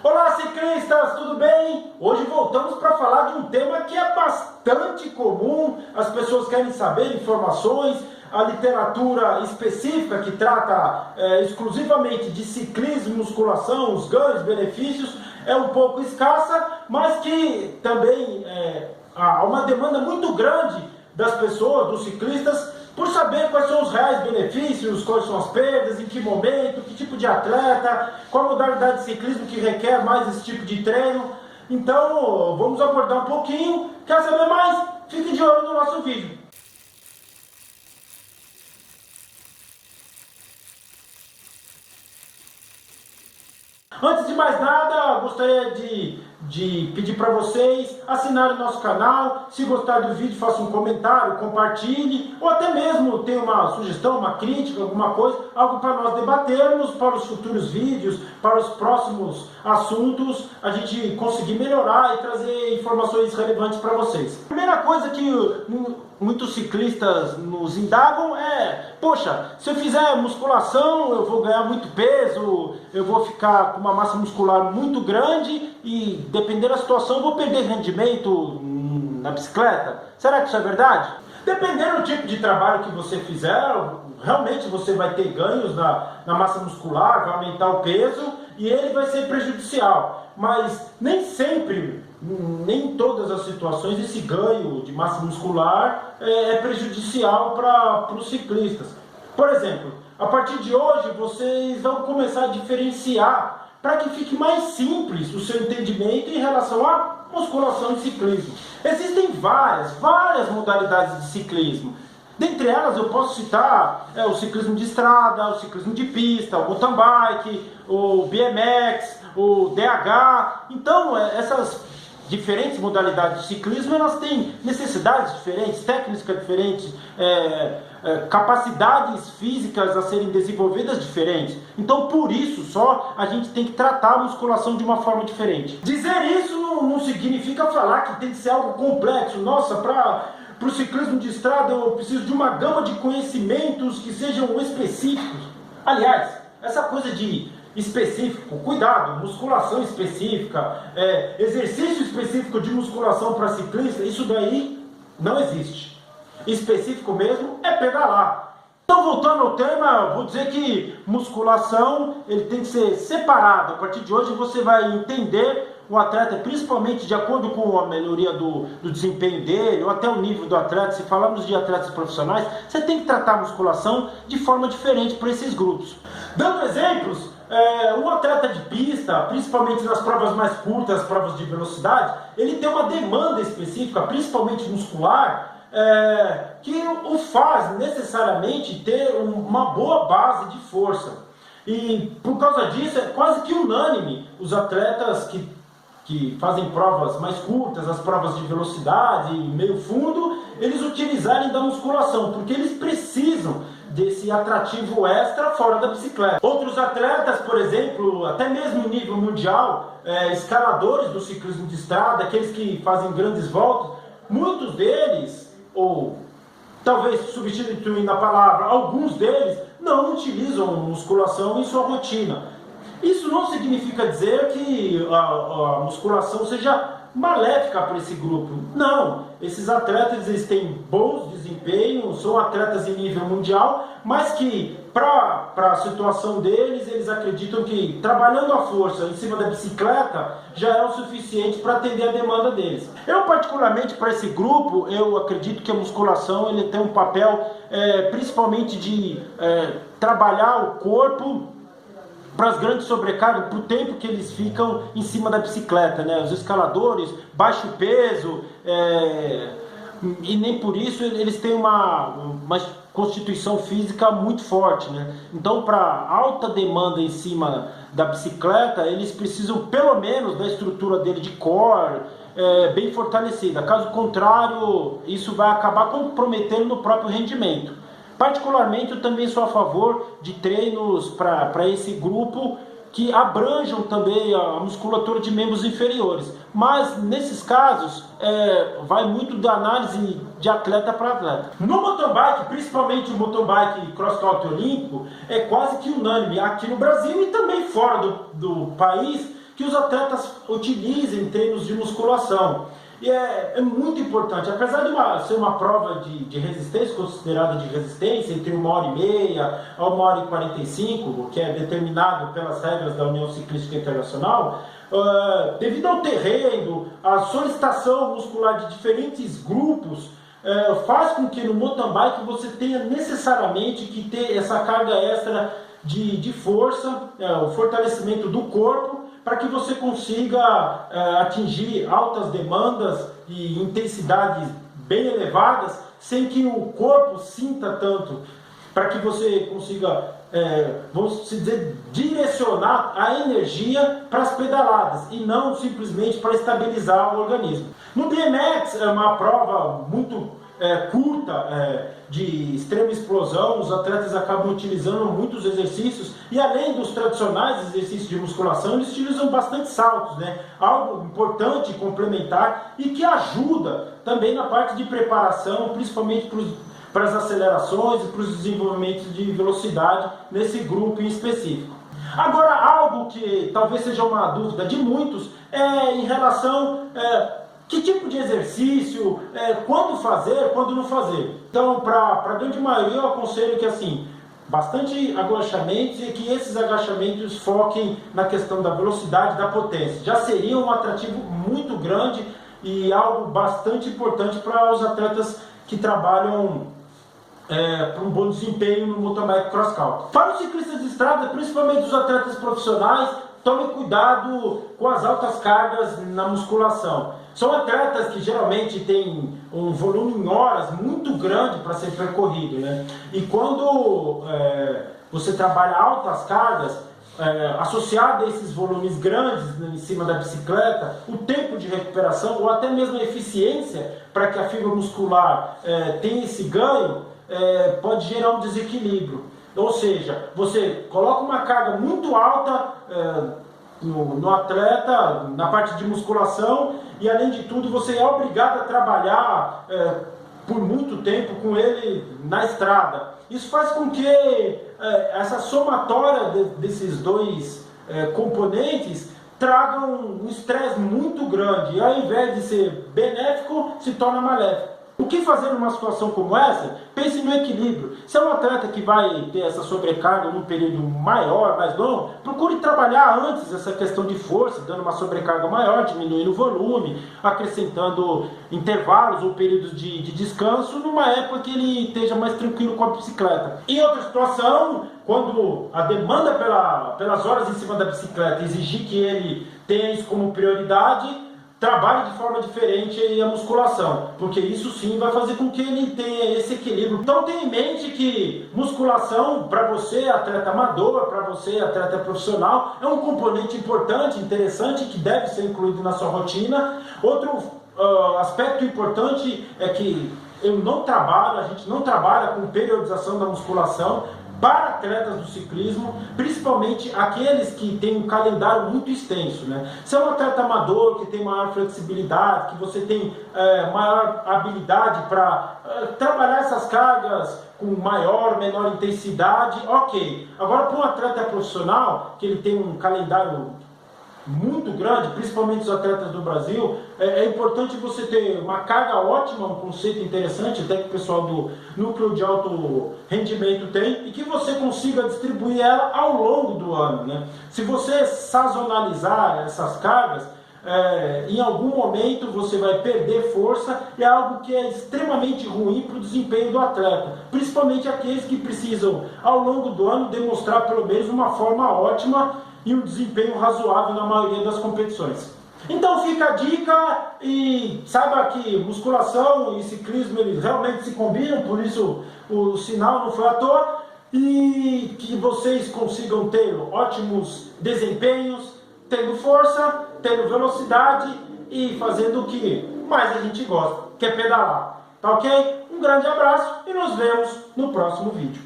Olá ciclistas, tudo bem? Hoje voltamos para falar de um tema que é bastante comum, as pessoas querem saber informações, a literatura específica que trata exclusivamente de ciclismo e musculação, os ganhos, benefícios, é um pouco escassa, mas que também há uma demanda muito grande das pessoas, dos ciclistas, por saber quais são os reais benefícios, quais são as perdas, em que momento, que tipo de atleta, qual a modalidade de ciclismo que requer mais esse tipo de treino. Então, vamos abordar um pouquinho. Quer saber mais? Fique de olho no nosso vídeo. Antes de mais nada, gostaria de pedir para vocês assinarem o nosso canal. Se gostar do vídeo, faça um comentário, compartilhe, ou até mesmo tem uma sugestão, uma crítica, alguma coisa, algo para nós debatermos para os futuros vídeos, para os próximos assuntos, a gente conseguir melhorar e trazer informações relevantes para vocês. A primeira coisa que muitos ciclistas nos indagam é: poxa, se eu fizer musculação eu vou ganhar muito peso, eu vou ficar com uma massa muscular muito grande e, dependendo da situação, eu vou perder rendimento na bicicleta. Será que isso é verdade? Dependendo do tipo de trabalho que você fizer, realmente você vai ter ganhos na massa muscular, vai aumentar o peso e ele vai ser prejudicial. Mas nem sempre, nem em todas as situações, esse ganho de massa muscular é prejudicial para os ciclistas. Por exemplo, a partir de hoje vocês vão começar a diferenciar para que fique mais simples o seu entendimento em relação à musculação e ciclismo. Existem várias modalidades de ciclismo. Dentre elas eu posso citar o ciclismo de estrada, o ciclismo de pista, o mountain bike, o BMX, o DH. Então essas diferentes modalidades de ciclismo, elas têm necessidades diferentes, técnicas diferentes, capacidades físicas a serem desenvolvidas diferentes. Então, por isso só, a gente tem que tratar a musculação de uma forma diferente. Dizer isso não significa falar que tem que ser algo complexo. Nossa, para o ciclismo de estrada eu preciso de uma gama de conhecimentos que sejam específicos. Aliás, essa coisa de específico, cuidado, musculação específica, exercício específico de musculação para ciclista, isso daí não existe. Específico mesmo é pedalar. Então, voltando ao tema, vou dizer que musculação ele tem que ser separado. A partir de hoje você vai entender o atleta, principalmente de acordo com a melhoria do desempenho dele, ou até o nível do atleta. Se falamos de atletas profissionais, você tem que tratar a musculação de forma diferente para esses grupos. Dando exemplos, um atleta de pista, principalmente nas provas mais curtas, provas de velocidade, ele tem uma demanda específica, principalmente muscular, que o faz necessariamente ter uma boa base de força. E por causa disso é quase que unânime os atletas que fazem provas mais curtas, as provas de velocidade e meio fundo, eles utilizarem da musculação, porque eles precisam desse atrativo extra fora da bicicleta. Outros atletas, por exemplo, até mesmo em nível mundial, escaladores do ciclismo de estrada, aqueles que fazem grandes voltas, muitos deles, ou talvez substituindo a palavra, alguns deles não utilizam musculação em sua rotina. Isso não significa dizer que a musculação seja maléfica para esse grupo. Não, esses atletas eles têm bons desempenhos, são atletas em nível mundial, mas que para a situação deles, eles acreditam que trabalhando a força em cima da bicicleta já é o suficiente para atender a demanda deles. Eu particularmente para esse grupo, eu acredito que a musculação ele tem um papel principalmente de trabalhar o corpo para as grandes sobrecargas, para o tempo que eles ficam em cima da bicicleta, né? Os escaladores, baixo peso, e nem por isso eles têm uma constituição física muito forte, né? Então, para alta demanda em cima da bicicleta, eles precisam pelo menos da estrutura dele de core bem fortalecida. Caso contrário, isso vai acabar comprometendo no próprio rendimento. Particularmente, eu também sou a favor de treinos para esse grupo que abranjam também a musculatura de membros inferiores. Mas, nesses casos, vai muito da análise de atleta para atleta. No mountain bike, principalmente o mountain bike cross-country olímpico, é quase que unânime aqui no Brasil e também fora do país, que os atletas utilizem treinos de musculação. E é muito importante, apesar de ser uma prova de resistência, considerada de resistência, entre 1h30 a 1h45, que é determinado pelas regras da União Ciclística Internacional, devido ao terreno, a solicitação muscular de diferentes grupos, faz com que no mountain bike você tenha necessariamente que ter essa carga extra de força, o fortalecimento do corpo, para que você consiga atingir altas demandas e intensidades bem elevadas, sem que o corpo sinta tanto, para que você consiga, vamos dizer, direcionar a energia para as pedaladas e não simplesmente para estabilizar o organismo. No BMX é uma prova muito curta, de extrema explosão, os atletas acabam utilizando muitos exercícios e além dos tradicionais exercícios de musculação, eles utilizam bastante saltos, né? Algo importante, complementar e que ajuda também na parte de preparação, principalmente para as acelerações e para os desenvolvimentos de velocidade nesse grupo em específico. Agora, algo que talvez seja uma dúvida de muitos é em relação que tipo de exercício, quando fazer, quando não fazer. Então, para a grande maioria, eu aconselho que assim, bastante agachamentos e que esses agachamentos foquem na questão da velocidade e da potência. Já seria um atrativo muito grande e algo bastante importante para os atletas que trabalham para um bom desempenho no mountain bike cross country. Para os ciclistas de estrada, principalmente os atletas profissionais, tome cuidado com as altas cargas na musculação. São atletas que geralmente têm um volume em horas muito grande para ser percorrido, né? E quando você trabalha altas cargas, associado a esses volumes grandes em cima da bicicleta, o tempo de recuperação ou até mesmo a eficiência para que a fibra muscular tenha esse ganho, pode gerar um desequilíbrio. Ou seja, você coloca uma carga muito alta no atleta, na parte de musculação, e além de tudo você é obrigado a trabalhar por muito tempo com ele na estrada. Isso faz com que essa somatória desses dois componentes tragam um estresse muito grande, e ao invés de ser benéfico, se torna maléfico. O que fazer numa situação como essa? Pense no equilíbrio. Se é um atleta que vai ter essa sobrecarga num período maior, mais longo, procure trabalhar antes essa questão de força, dando uma sobrecarga maior, diminuindo o volume, acrescentando intervalos ou períodos de descanso, numa época que ele esteja mais tranquilo com a bicicleta. Em outra situação, quando a demanda pelas horas em cima da bicicleta exigir que ele tenha isso como prioridade, trabalhe de forma diferente a musculação, porque isso sim vai fazer com que ele tenha esse equilíbrio. Então tenha em mente que musculação, para você atleta amador, para você atleta profissional, é um componente importante, interessante, que deve ser incluído na sua rotina. Outro aspecto importante é que a gente não trabalha com periodização da musculação para atletas do ciclismo, principalmente aqueles que têm um calendário muito extenso, né? Se é um atleta amador que tem maior flexibilidade, que você tem maior habilidade para trabalhar essas cargas com maior ou menor intensidade, ok. Agora, para um atleta profissional, que ele tem um calendário muito grande, principalmente os atletas do Brasil, é importante você ter uma carga ótima, um conceito interessante, até que o pessoal do núcleo de alto rendimento tem, e que você consiga distribuir ela ao longo do ano, né? Se você sazonalizar essas cargas, em algum momento você vai perder força, e é algo que é extremamente ruim para o desempenho do atleta, principalmente aqueles que precisam, ao longo do ano, demonstrar pelo menos uma forma ótima e um desempenho razoável na maioria das competições. Então fica a dica, e saiba que musculação e ciclismo eles realmente se combinam, por isso o sinal não foi à toa, e que vocês consigam ter ótimos desempenhos, tendo força, tendo velocidade e fazendo o que mais a gente gosta, que é pedalar. Tá ok? Um grande abraço e nos vemos no próximo vídeo.